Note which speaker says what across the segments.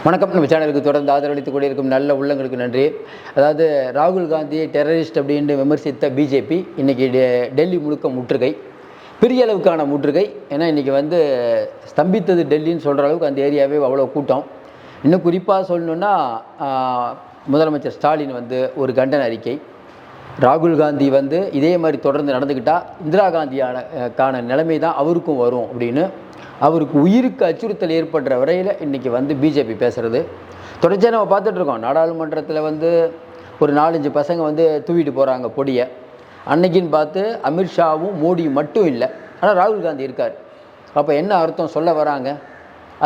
Speaker 1: வணக்கம். நம்ம சேனலுக்கு தொடர்ந்து ஆதரவளித்துக் கொண்டிருக்கும் நல்ல உள்ளங்களுக்கு நன்றி. அதாவது ராகுல் காந்தியை டெரரிஸ்ட் அப்படின்னு விமர்சித்த பிஜேபி இன்றைக்கி டெல்லி முழுக்க முற்றுகை, பெரிய அளவுக்கான முற்றுகை. ஏன்னா இன்றைக்கி ஸ்தம்பித்தது டெல்லின்னு சொல்கிற அளவுக்கு அந்த ஏரியாவே அவ்வளோ கூட்டம். இன்னும் குறிப்பாக சொல்லணுன்னா முதலமைச்சர் ஸ்டாலின் ஒரு கண்டன அறிக்கை. ராகுல் காந்தி இதே மாதிரி தொடர்ந்து நடந்துக்கிட்டால் இந்திரா காந்தியான நிலைமை தான் அவருக்கும் வரும் அப்படின்னு, அவருக்கு உயிருக்கு அச்சுறுத்தல் ஏற்படுற வரையில் இன்றைக்கி பிஜேபி பேசுகிறது தொடர்ச்சியாக நம்ம பார்த்துட்ருக்கோம். நாடாளுமன்றத்தில் ஒரு 4-5 பசங்க தூவிட்டு போகிறாங்க பொடியை. அன்னைக்குன்னு பார்த்து அமித்ஷாவும் மோடியும் மட்டும் இல்லை, ஆனால் ராகுல் காந்தி இருக்கார். அப்போ என்ன அர்த்தம் சொல்ல வராங்க?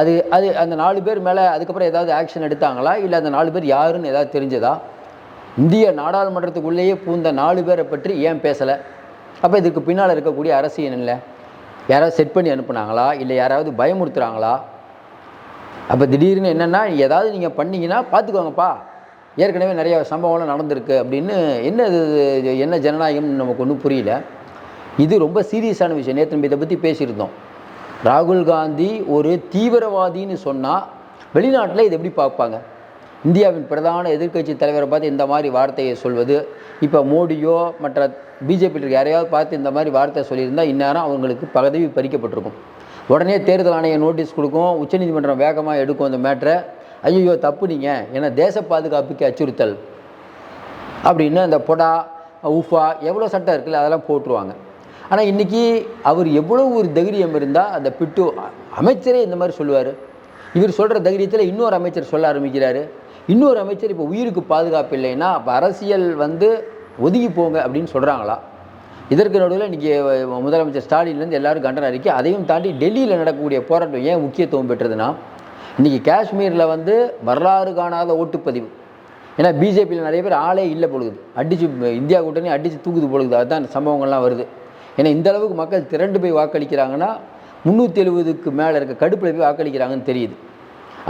Speaker 1: அது அந்த 4 பேர் மேலே அதுக்கப்புறம் ஏதாவது ஆக்ஷன் எடுத்தாங்களா, இல்லை அந்த 4 பேர் யாருன்னு ஏதாவது தெரிஞ்சதா? இந்திய நாடாளுமன்றத்துக்குள்ளேயே பூந்த 4 பேரை பற்றி ஏன் பேசலை? அப்போ இதுக்கு பின்னால் இருக்கக்கூடிய அரசியல் இல்லை, யாராவது செட் பண்ணி அனுப்புனாங்களா, இல்லை யாராவது பயமுறுத்துகிறாங்களா? அப்போ திடீர்னு என்னென்னா, ஏதாவது நீங்கள் பண்ணிங்கன்னா பார்த்துக்கோங்கப்பா, ஏற்கனவே நிறைய சம்பவம்லாம் நடந்திருக்கு அப்படின்னு. என்ன ஜனநாயகம்னு நமக்கு ஒன்றும் புரியல. இது ரொம்ப சீரியஸான விஷயம். நேற்று நம்ம இதை பற்றி பேசியிருந்தோம். ராகுல் காந்தி ஒரு தீவிரவாதின்னு சொன்னால் வெளிநாட்டில் இதை எப்படி பார்ப்பாங்க? இந்தியாவின் பிரதான எதிர்க்கட்சி தலைவரை பார்த்து இந்த மாதிரி வார்த்தையை சொல்வது, இப்போ மோடியோ மற்ற பிஜேபியில் யாரையாவது பார்த்து இந்த மாதிரி வார்த்தை சொல்லியிருந்தால் இந்நேரம் அவங்களுக்கு பதவி பறிக்கப்பட்டிருக்கும். உடனே தேர்தல் ஆணையம் நோட்டீஸ் கொடுக்கும், உச்சநீதிமன்றம் வேகமாக எடுக்கும் அந்த மேட்டரை. ஐயோ தப்பு நீங்கள், ஏன்னா தேச பாதுகாப்புக்கு அச்சுறுத்தல் அப்படின்னு அந்த பொடா உஃபா எவ்வளோ சட்டம் இருக்குல்ல அதெல்லாம் போட்டுருவாங்க. ஆனால் இன்றைக்கி அவர் எவ்வளோ ஒரு தைரியம் இருந்தால் அந்த பிட்டு அமைச்சரே இந்த மாதிரி சொல்லுவார். இவர் சொல்கிற தைரியத்தில் இன்னொரு அமைச்சர் சொல்ல ஆரம்பிக்கிறாரு. இன்னொரு அமைச்சர் இப்போ உயிருக்கு பாதுகாப்பு இல்லைன்னா அப்போ அரசியல் ஒதுங்கி போங்க அப்படின்னு சொல்கிறாங்களா? இதற்கு நடுவில் இன்றைக்கி முதலமைச்சர் ஸ்டாலின்லேருந்து எல்லோரும் கண்டனம் அறிக்கை. அதையும் தாண்டி டெல்லியில் நடக்கக்கூடிய போராட்டம் ஏன் முக்கியத்துவம் பெற்றதுன்னா, இன்றைக்கி காஷ்மீரில் வரலாறு காணாத ஓட்டுப்பதிவு. ஏன்னா பிஜேபியில் நிறைய பேர் ஆளே இல்லை பொழுது, அடித்து இந்தியா கூட்டணி அடித்து தூக்குது பொழுது, அதுதான் சம்பவங்கள்லாம் வருது. ஏன்னா இந்த அளவுக்கு மக்கள் திரண்டு போய் வாக்களிக்கிறாங்கன்னா 370க்கு மேலே இருக்க கடுப்பில் போய் வாக்களிக்கிறாங்கன்னு தெரியுது.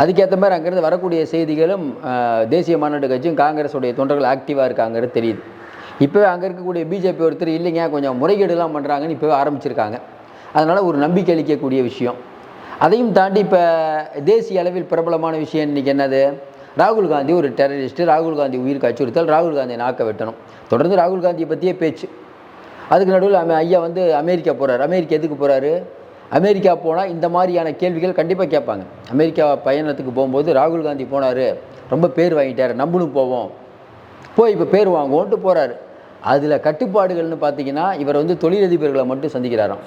Speaker 1: அதுக்கேற்ற மாதிரி அங்கேருந்து வரக்கூடிய செய்திகளும் தேசிய மாநாட்டு கட்சியும் காங்கிரஸுடைய தொண்டர்கள் ஆக்டிவாக இருக்காங்கிறது தெரியுது. இப்போவே அங்கே இருக்கக்கூடிய பிஜேபி ஒருத்தர் இல்லைங்க கொஞ்சம் முறைகேடுலாம் பண்ணுறாங்கன்னு இப்போவே ஆரம்பிச்சிருக்காங்க. அதனால் ஒரு நம்பிக்கை அளிக்கக்கூடிய விஷயம். அதையும் தாண்டி இப்போ தேசிய அளவில் பிரபலமான விஷயம் இன்றைக்கி என்னது? ராகுல் காந்தி ஒரு டெரரிஸ்ட்டு, ராகுல் காந்தி உயிருக்கு அச்சுறுத்தல், ராகுல் காந்தியை நாக்க வெட்டணும். தொடர்ந்து ராகுல் காந்தியை பற்றியே பேச்சு. அதுக்கு நடுவில் ஐயா அமெரிக்கா போகிறார். அமெரிக்கா எதுக்கு போகிறாரு? அமெரிக்கா போனால் இந்த மாதிரியான கேள்விகள் கண்டிப்பாக கேட்பாங்க. அமெரிக்கா பயணத்துக்கு போகும்போது ராகுல் காந்தி போனார், ரொம்ப பேர் வாங்கிட்டார், நம்மளும் போவோம், போய் இப்போ பேர் வாங்குவோன்ட்டு போகிறாரு. அதில் கட்டுப்பாடுகள்னு பார்த்தீங்கன்னா இவர் தொழிலதிபர்களை மட்டும் சந்திக்கிறாராம்.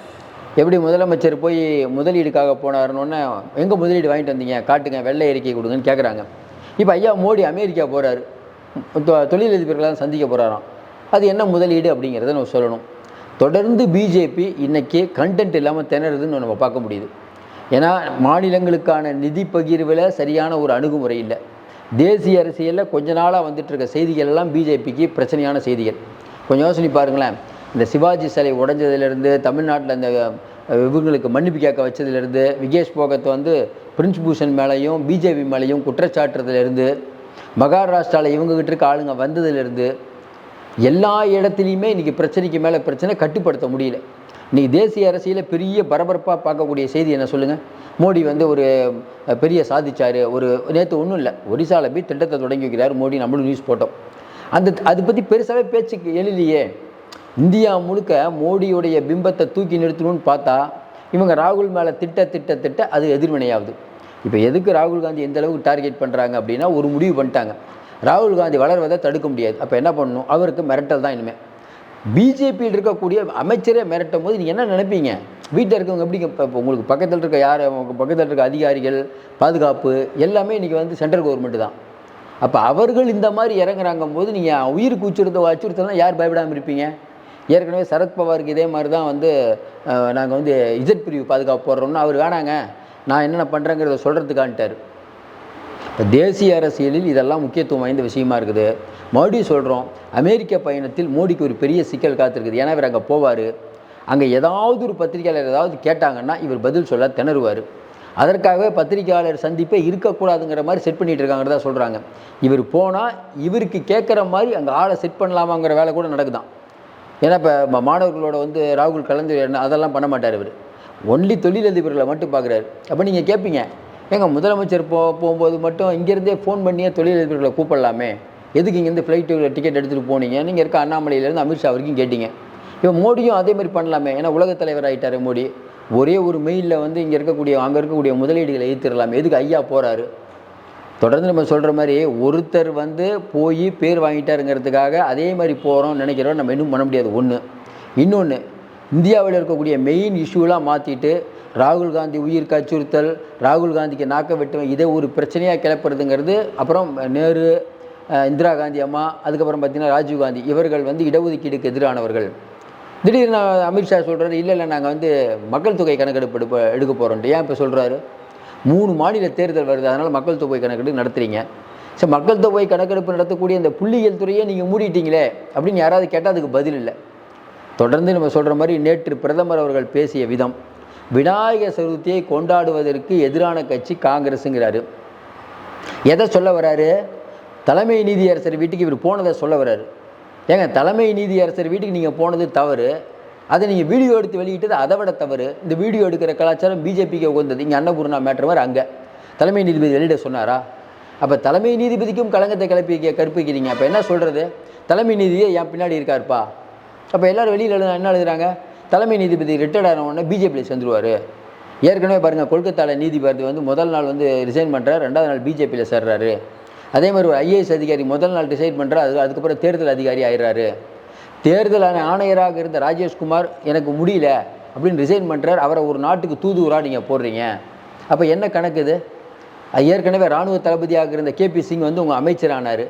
Speaker 1: எப்படி முதலமைச்சர் போய் முதலீடுக்காக போனாருன்னு, எங்கே முதலீடு வாங்கிட்டு வந்தீங்க காட்டுங்க, வெள்ளை அறிக்கை கொடுங்கன்னு கேட்குறாங்க. இப்போ ஐயா மோடி அமெரிக்கா போகிறாரு, தொழிலதிபர்களாக சந்திக்க போகிறாராம். அது என்ன முதலீடு அப்படிங்கிறத நம்ம சொல்லணும். தொடர்ந்து பிஜேபி இன்றைக்கி கண்டென்ட் இல்லாமல் திணறுதுன்னு நம்ம பார்க்க முடியுது. ஏன்னா மாநிலங்களுக்கான நிதி பகிர்வில் சரியான ஒரு அணுகுமுறை இல்லை. தேசிய அரசியலில் கொஞ்ச நாளாக வந்துட்டுருக்க செய்திகள் எல்லாம் பிஜேபிக்கு பிரச்சனையான செய்திகள். கொஞ்சம் யோசனை பாருங்களேன். இந்த சிவாஜி சிலை உடைஞ்சதுலேருந்து, தமிழ்நாட்டில் இந்த இவங்களுக்கு மன்னிப்பு கேட்க வச்சதுலேருந்து, விகேஷ் போகத்தை பிரின்ஸ் பூஷன் மேலேயும் பிஜேபி மேலேயும் குற்றச்சாட்டுறதுலேருந்து, மகாராஷ்டிராவில் இவங்ககிட்ட இருக்க ஆளுங்க வந்ததுலேருந்து எல்லா இடத்துலையுமே இன்றைக்கி பிரச்சனைக்கு மேலே பிரச்சனை, கட்டுப்படுத்த முடியல. இன்றைக்கி தேசிய அரசியலில் பெரிய பரபரப்பாக பார்க்கக்கூடிய செய்தி என்ன சொல்லுங்கள்? மோடி ஒரு பெரிய சாதிச்சார். நேற்று ஒன்றும் இல்லை, ஒரிசாவில் போய் திட்டத்தை தொடங்கி வைக்கிறார் மோடி. நம்மளும் நியூஸ் போட்டோம். அதை பற்றி பெருசாகவே பேச்சுக்கு எழிலையே. இந்தியா முழுக்க மோடியுடைய பிம்பத்தை தூக்கி நிறுத்தணும்னு பார்த்தா இவங்க ராகுல் மேலே திட்ட அது எதிர்வினையாகுது. இப்போ எதுக்கு ராகுல் காந்தி எந்த அளவுக்கு டார்கெட் பண்ணுறாங்க அப்படின்னா, ஒரு முடிவு பண்ணிட்டாங்க, ராகுல் காந்தி வளர்வதை தடுக்க முடியாது. அப்போ என்ன பண்ணணும்? அவருக்கு மிரட்டல் தான் இனிமேல். பிஜேபியில் இருக்கக்கூடிய அமைச்சரே மிரட்டும் போது நீங்கள் என்ன நினைப்பீங்க? வீட்டில் இருக்கவங்க எப்படி? இப்போ உங்களுக்கு பக்கத்தில் இருக்க யார், உங்களுக்கு பக்கத்தில் இருக்க அதிகாரிகள், பாதுகாப்பு எல்லாமே இன்றைக்கி சென்ட்ரல் கவர்மெண்ட்டு தான். அப்போ அவர்கள் இந்த மாதிரி இறங்குறாங்கும் போது நீங்கள் உயிருக்கு அச்சுறுத்தலாம் யார் பயப்படாமல் இருப்பீங்க? ஏற்கனவே சரத்பவாருக்கு இதே மாதிரி தான் நாங்கள் இசட் பிரிவு பாதுகாப்பு போடுறோம்னு அவர் வேணாங்க, நான் என்னென்ன பண்ணுறேங்கிறத சொல்கிறதுக்கான்ட்டார். இப்போ தேசிய அரசியலில் இதெல்லாம் முக்கியத்துவம் வாய்ந்த விஷயமா இருக்குது. மறுபடியும் சொல்கிறோம், அமெரிக்க பயணத்தில் மோடிக்கு ஒரு பெரிய சிக்கல் காத்திருக்குது. ஏன்னா இவர் அங்கே போவார், அங்கே ஏதாவது ஒரு பத்திரிகையாளர் ஏதாவது கேட்டாங்கன்னா இவர் பதில் சொல்ல திணறுவார். அதற்காகவே பத்திரிகையாளர் சந்திப்பே இருக்கக்கூடாதுங்கிற மாதிரி செட் பண்ணிகிட்டு இருக்காங்கிறதா சொல்கிறாங்க. இவர் போனால் இவருக்கு கேட்குற மாதிரி அங்கே ஆளை செட் பண்ணலாமாங்கிற வேலை கூட நடக்குதான். ஏன்னா இப்போ மாணவர்களோட ராகுல் கலந்து அதெல்லாம் பண்ண மாட்டார். இவர் ஒன்லி தொழிலதிபர்களை மட்டும் பார்க்குறாரு. அப்போ நீங்கள் கேட்பீங்க, ஏங்க முதலமைச்சர் போகும்போது மட்டும் இங்கேருந்தே ஃபோன் பண்ணியே தொழிலதிபர்களை கூப்பிடலாமே, எதுக்கு இங்கேருந்து ஃப்ளைட்டு டிக்கெட் எடுத்துகிட்டு போனீங்க? நீங்கள் இருக்க அண்ணாமலையிலேருந்து அமித்ஷா வரைக்கும் கேட்டீங்க. இப்போ மோடியும் அதே மாதிரி பண்ணலாமே, ஏன்னா உலகத் தலைவர் ஆகிட்டார் மோடி. ஒரே ஒரு மெயிலில் வந்து இங்கே இருக்கக்கூடிய அங்கே இருக்கக்கூடிய முதலீடுகளை எதிர்த்திடலாமே, எதுக்கு ஐயா போகிறாரு? தொடர்ந்து நம்ம சொல்கிற மாதிரி ஒருத்தர் வந்து போய் பேர் வாங்கிட்டாருங்கிறதுக்காக அதே மாதிரி போகிறோம்னு நினைக்கிறோம், நம்ம இன்னும் பண்ண முடியாது. ஒன்று. இன்னொன்று, இந்தியாவில் இருக்கக்கூடிய மெயின் இஷ்யூலாம் மாற்றிட்டு ராகுல் காந்தி உயிருக்கு அச்சுறுத்தல், ராகுல் காந்திக்கு நாக்க வெட்டுவேன், இதை ஒரு பிரச்சனையாக கிளப்புறதுங்கிறது. அப்புறம் நேரு, இந்திரா காந்தி அம்மா, அதுக்கப்புறம் பார்த்திங்கன்னா ராஜீவ் காந்தி, இவர்கள் வந்து இடஒதுக்கீடுக்கு எதிரானவர்கள். திடீர்னு அமித்ஷா சொல்கிறாரு, இல்லை நாங்கள் வந்து மக்கள் தொகை கணக்கெடுப்பு எடுக்க போகிறோன்ட்டு. ஏன் இப்போ சொல்கிறாரு? 3 மாநில தேர்தல் வருது, அதனால் மக்கள் தொகை கணக்கெடுப்பு நடத்துகிறீங்க. சரி, மக்கள் தொகை கணக்கெடுப்பு நடத்தக்கூடிய இந்த புள்ளியியல் துறையை நீங்கள் மூடிட்டீங்களே அப்படின்னு யாராவது கேட்டால் அதுக்கு பதில் இல்லை. தொடர்ந்து நம்ம சொல்கிற மாதிரி நேற்று பிரதமர் அவர்கள் பேசிய விதம், விநாயகர் சதுர்த்தியை கொண்டாடுவதற்கு எதிரான கட்சி காங்கிரஸுங்கிறாரு. எதை சொல்ல வராரு? தலைமை நீதியரசர் வீட்டுக்கு இவர் போனதை சொல்ல வராரு. ஏங்க, தலைமை நீதியரசர் வீட்டுக்கு நீங்கள் போனது தவறு, அதை நீங்கள் வீடியோ எடுத்து வெளியிட்டது அதை விட தவறு. இந்த வீடியோ எடுக்கிற கலாச்சாரம் பிஜேபிக்கு உகந்தது. இங்கே அன்னபூர்ணா மேட்டர் மாதிரி அங்கே தலைமை நீதிபதி வெளியிட சொன்னாரா? அப்போ தலைமை நீதிபதிக்கும் களங்கத்தை கற்பிக்கிறீங்க. அப்போ என்ன சொல்கிறது? தலைமை நீதியே என் பின்னாடி இருக்காருப்பா. அப்போ எல்லோரும் வெளியில் என்ன எழுதுறாங்க? தலைமை நீதிபதி ரிட்டையர்ட் ஆனவுடனே பிஜேபியில் சேர்ந்துருவார். ஏற்கனவே பாருங்கள், கொல்கத்தாவில் நீதிபதி வந்து முதல் நாள் வந்து ரிசைன் பண்ணுறாரு, 2வது நாள் பிஜேபியில் சேர்றாரு. அதே மாதிரி ஒரு ஐஏஎஸ் அதிகாரி முதல் நாள் டிசைட் பண்ணுறாரு, அதுக்கப்புறம் தேர்தல் அதிகாரி ஆயிடுறாரு. தேர்தல் ஆணையராக இருந்த ராஜேஷ்குமார் எனக்கு முடியல அப்படின்னு ரிசைன் பண்ணுறார், அவரை ஒரு நாட்டுக்கு தூதுவராக நீங்கள் போடுறீங்க. அப்போ என்ன கணக்கு இது? ஏற்கனவே இராணுவ தளபதியாக இருந்த கேபி சிங் வந்து உங்கள் அமைச்சரானார்.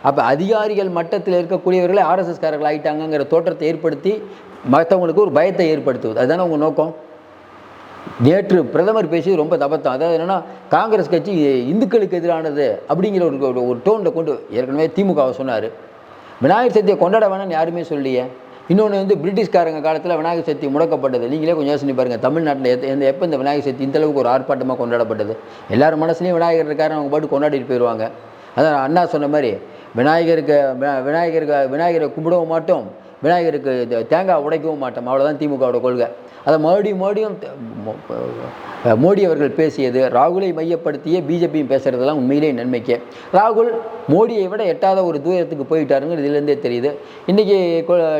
Speaker 1: அப்போ அதிகாரிகள் மட்டத்தில் இருக்கக்கூடியவர்களே ஆர்எஸ்எஸ்காரர்கள் ஆகிட்டாங்கிற தோற்றத்தை ஏற்படுத்தி மற்றவங்களுக்கு ஒரு பயத்தை ஏற்படுத்துவது, அதுதானே உங்கள் நோக்கம். நேற்று பிரதமர் பேசி ரொம்ப தபத்தம். அதாவது என்னென்னா, காங்கிரஸ் கட்சி இந்துக்களுக்கு எதிரானது அப்படிங்கிற ஒரு டோனில் கொண்டு ஏற்கனவே திமுகவை சொன்னார். விநாயகர் சதுர்த்தியை கொண்டாட வேணாம்னு யாருமே சொல்லியே. இன்னொன்று வந்து பிரிட்டிஷ்காரங்க காலத்தில் விநாயகர் சதுர்த்தி முடக்கப்பட்டது. நீங்களே கொஞ்சம் யோசனை பாருங்கள், தமிழ்நாட்டில் எப்போ இந்த விநாயகர் சதுர்த்தி இந்தளவுக்கு ஒரு ஆர்ப்பாட்டமாக கொண்டாடப்பட்டது? எல்லாரும் மனசுலையும் விநாயகர் இருக்காரு, அவங்க பாட்டு கொண்டாடிட்டு போயிடுவாங்க. அதான் அண்ணா சொன்ன மாதிரி விநாயகரை கும்பிடவும் மாட்டோம், விநாயகருக்கு தேங்காய் உடைக்கவும் மாட்டோம், அவ்வளோதான் திமுகவோட கொள்கை. அதை மறுபடியும் மோடி அவர்கள் பேசியது, ராகுலை மையப்படுத்தியே பிஜேபியும் பேசுகிறதெல்லாம் உண்மையிலே நன்மைக்கே. ராகுல் மோடியை விட எட்டாத ஒரு தூரத்துக்கு போயிட்டாருங்கிறது இதுலேருந்தே தெரியுது. இன்றைக்கி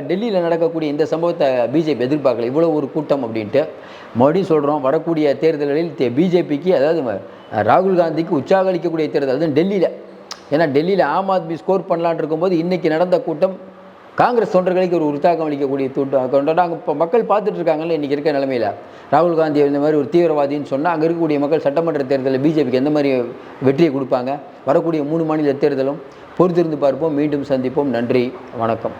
Speaker 1: டெல்லியில் நடக்கக்கூடிய இந்த சம்பவத்தை பிஜேபி எதிர்பார்க்கல, இவ்வளோ ஒரு கூட்டம் அப்படின்ட்டு. மறுபடியும் சொல்கிறோம், வரக்கூடிய தேர்தல்களில் பிஜேபிக்கு, அதாவது ராகுல் காந்திக்கு உற்சாகளிக்கக்கூடிய தேர்தல் அதுவும் டெல்லியில். ஏன்னா டெல்லியில் ஆம் ஆத்மி ஸ்கோர் பண்ணலான் இருக்கும்போது இன்றைக்கி நடந்த கூட்டம் காங்கிரஸ் தொண்டர்களுக்கு ஒரு உற்சாகம் அளிக்கக்கூடிய கூட்டம். அங்கே இப்போ மக்கள் பார்த்துட்டு இருக்காங்கல்ல இன்றைக்கி இருக்க நிலைமையில். ராகுல் காந்தி இந்த மாதிரி ஒரு தீவிரவாதின்னு சொன்னால் அங்கே இருக்கக்கூடிய மக்கள் சட்டமன்ற தேர்தலில் பிஜேபிக்கு எந்த மாதிரி வெற்றியை கொடுப்பாங்க? வரக்கூடிய 3 மாநில தேர்தலும் பொறுத்திருந்து பார்ப்போம். மீண்டும் சந்திப்போம். நன்றி, வணக்கம்.